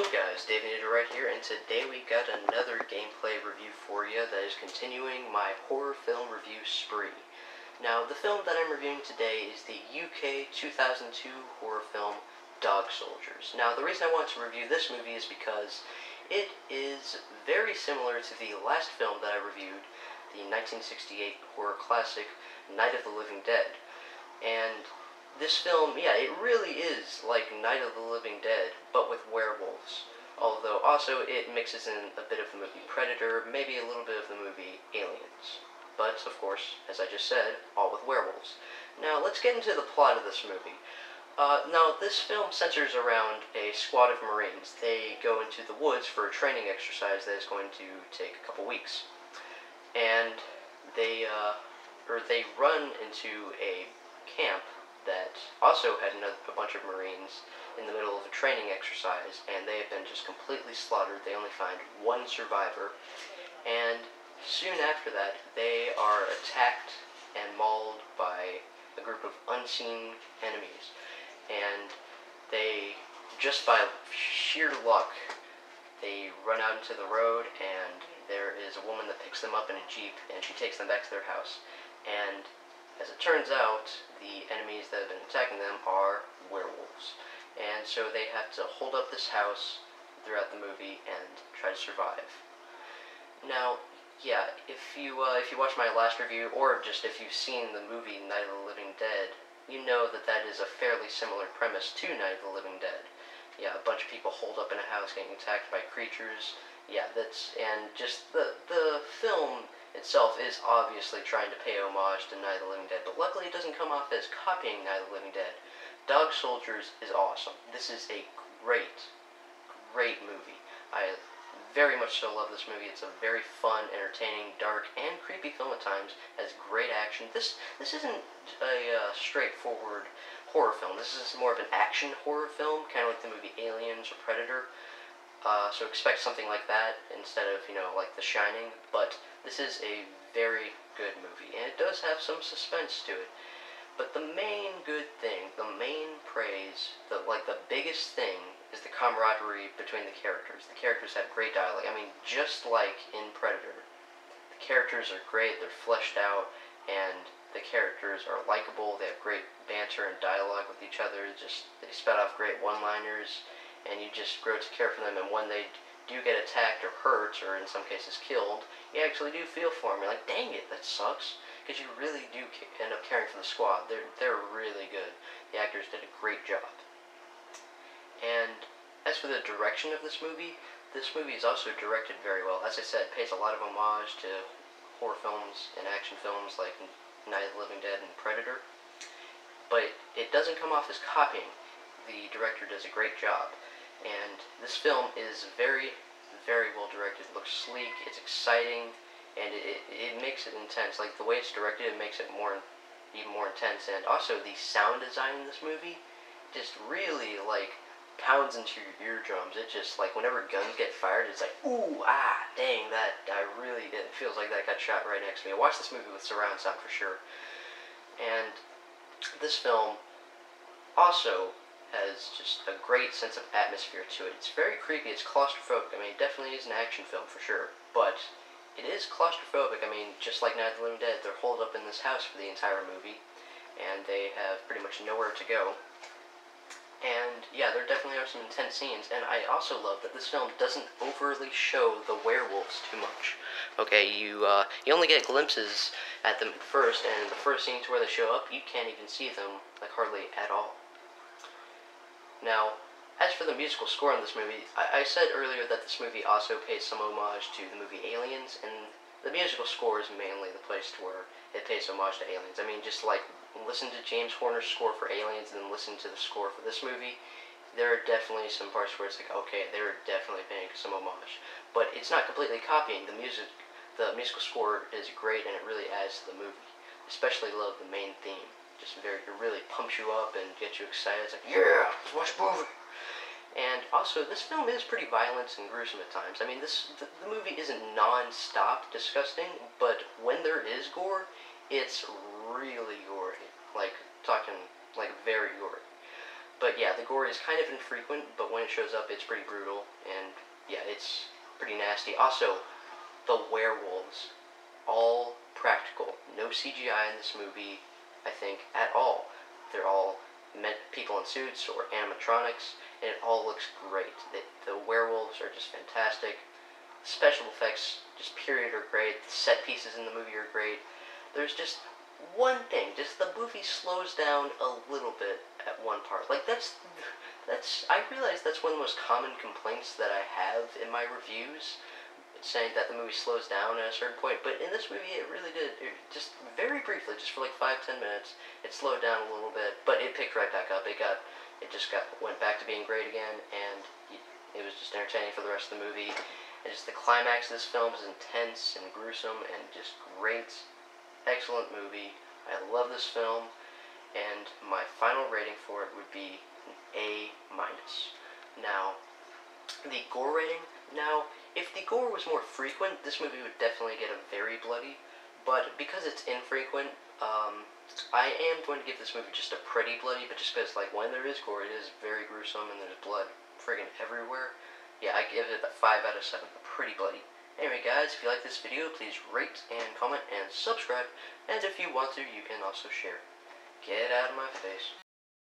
Hello guys, Davinator right here, and today we got another gameplay review for you that is continuing my horror film review spree. Now, the film that I'm reviewing today is the UK 2002 horror film Dog Soldiers. Now, the reason I want to review this movie is because it is very similar to the last film that I reviewed, the 1968 horror classic Night of the Living Dead. And this film, yeah, it really is like Night of the Living Dead, but with werewolves. Although, also, it mixes in a bit of the movie Predator, maybe a little bit of the movie Aliens. But, of course, as I just said, all with werewolves. Now, let's get into the plot of this movie. Now, this film centers around a squad of Marines. They go into the woods for a training exercise that is going to take a couple weeks. And they run into a camp that also had a bunch of Marines in the middle of a training exercise, and they have been just completely slaughtered. They only find one survivor, and soon after that, they are attacked and mauled by a group of unseen enemies, and they, just by sheer luck, they run out into the road, and there is a woman that picks them up in a jeep, and she takes them back to their house, and as it turns out, the enemies that have been attacking them are werewolves. And so they have to hold up this house throughout the movie and try to survive. Now, yeah, if you watch my last review, or just if you've seen the movie Night of the Living Dead, you know that that is a fairly similar premise to Night of the Living Dead. Yeah, a bunch of people holed up in a house getting attacked by creatures. Yeah, and just the film itself is obviously trying to pay homage to Night of the Living Dead, but luckily it doesn't come off as copying Night of the Living Dead. Dog Soldiers is awesome. This is a great movie. I very much so love this movie. It's a very fun, entertaining, dark, and creepy film at times. It has great action. This isn't a straightforward horror film. This is more of an action horror film, kind of like the movie Aliens or Predator. So expect something like that instead of, like The Shining, but this is a very good movie, and it does have some suspense to it. But the main good thing, the main praise, the biggest thing is the camaraderie between the characters. The characters have great dialogue. I mean, just like in Predator, the characters are great, they're fleshed out, and the characters are likable. They have great banter and dialogue with each other. They spout off great one-liners, and you just grow to care for them, and when they do get attacked or hurt, or in some cases killed, you actually do feel for them. You're like, dang it, that sucks, because you really do end up caring for the squad. They're really good. The actors did a great job. And as for the direction of this movie is also directed very well. As I said, it pays a lot of homage to horror films and action films like Night of the Living Dead and Predator, but it doesn't come off as copying. The director does a great job. And this film is very, very well directed. It looks sleek, it's exciting, and it makes it intense. Like, the way it's directed, it makes it even more intense. And also, the sound design in this movie just really, pounds into your eardrums. It just, whenever guns get fired, it's like, ooh, ah, dang, it feels like that got shot right next to me. I watched this movie with surround sound for sure. And this film also has just a great sense of atmosphere to it. It's very creepy, it's claustrophobic. I mean, it definitely is an action film for sure, but it is claustrophobic. I mean, just like Night of the Living Dead, they're holed up in this house for the entire movie, and they have pretty much nowhere to go. And yeah, there definitely are some intense scenes, and I also love that this film doesn't overly show the werewolves too much. Okay, you only get glimpses at them at first, and the first scenes where they show up, you can't even see them, hardly at all. Now, as for the musical score in this movie, I said earlier that this movie also pays some homage to the movie Aliens, and the musical score is mainly the place to where it pays homage to Aliens. I mean, just listen to James Horner's score for Aliens and then listen to the score for this movie. There are definitely some parts where it's okay, they're definitely paying some homage. But it's not completely copying. The musical score is great, and it really adds to the movie. Especially love the main theme. It really pumps you up and gets you excited. It's like, yeah, let's watch a movie. And also, this film is pretty violent and gruesome at times. I mean, the movie isn't non-stop disgusting, but when there is gore, it's really gory. Very gory. But But yeah, the gore is kind of infrequent, but when it shows up, it's pretty brutal, and yeah, it's pretty nasty. Also, the werewolves, all practical. No CGI in this movie, I think, at all. They're all people in suits or animatronics, and it all looks great. The werewolves are just fantastic. Special effects, just period, are great. The set pieces in the movie are great. There's just one thing, just the movie slows down a little bit at one part. Like, I realize that's one of the most common complaints that I have in my reviews, saying that the movie slows down at a certain point, but in this movie it really did. Just very briefly, just for like 5-10 minutes, it slowed down a little bit, but it picked right back up. Went back to being great again, and it was just entertaining for the rest of the movie. And just the climax of this film is intense and gruesome and just great. Excellent movie. I love this film, and my final rating for it would be an A-. Now, the gore rating. Now, if the gore was more frequent, this movie would definitely get a very bloody, but because it's infrequent, I am going to give this movie just a pretty bloody, but just because, like, when there is gore, it is very gruesome, and there's blood friggin' everywhere. Yeah, I give it a 5 out of 7, pretty bloody. Anyway, guys, if you like this video, please rate and comment and subscribe, and if you want to, you can also share. Get out of my face.